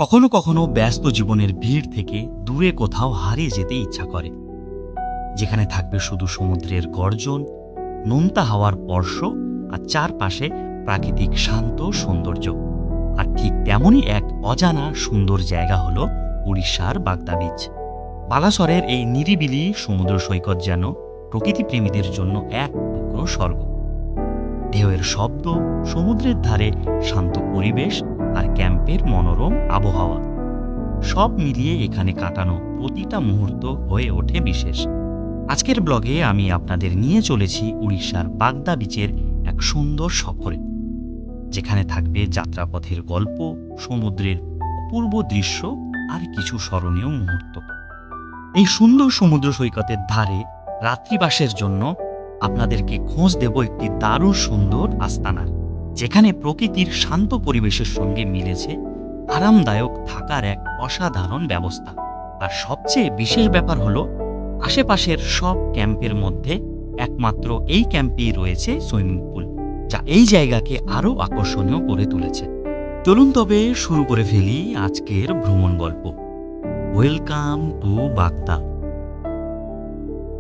কখনো কখনো ব্যস্ত জীবনের ভিড় থেকে দূরে কোথাও হারিয়ে যেতে ইচ্ছা করে, যেখানে থাকবে শুধু সমুদ্রের গর্জন, নোনতা হাওয়ার স্পর্শ আর চারপাশে প্রাকৃতিক শান্ত সৌন্দর্য। আর ঠিক তেমনই এক অজানা সুন্দর জায়গা হলো উড়িষ্যার বাগদা বিচ। বালাসরের এই নিরিবিলি সমুদ্র সৈকত যেন প্রকৃতি প্রেমীদের জন্য এক টুকরো স্বর্গ। ঢেউয়ের শব্দ, সমুদ্রের ধারে শান্ত পরিবেশ আর ক্যাম্পের মনোরম আবহাওয়া, সব মিলিয়ে এখানে কাটানো প্রতিটা মুহূর্ত হয়ে ওঠে বিশেষ। আজকের ব্লগে আমি আপনাদের নিয়ে চলেছি উড়িষ্যার বাগদা বিচের এক সুন্দর সফরে, যেখানে থাকবে যাত্রাপথের গল্প, সমুদ্রের অপূর্ব দৃশ্য আর কিছু স্মরণীয় মুহূর্ত। এই সুন্দর সমুদ্র সৈকতের ধারে রাত্রিবাসের জন্য আপনাদেরকে খোঁজ দেব একটি দারুণ সুন্দর আস্তানার, যেখানে প্রকৃতির শান্ত পরিবেশের সঙ্গে মিলেছে আরামদায়ক থাকার এক অসাধারণ ব্যবস্থা। আর সবচেয়ে বিশেষ ব্যাপার হলো, আশেপাশের সব ক্যাম্পের মধ্যে একমাত্র এই ক্যাম্পেই রয়েছে সুইমিং পুল, যা এই জায়গাকে আরও আকর্ষণীয় করে তুলেছে। চলুন তবে শুরু করে ফেলি আজকের ভ্রমণ গল্প। ওয়েলকাম টু বাগদা।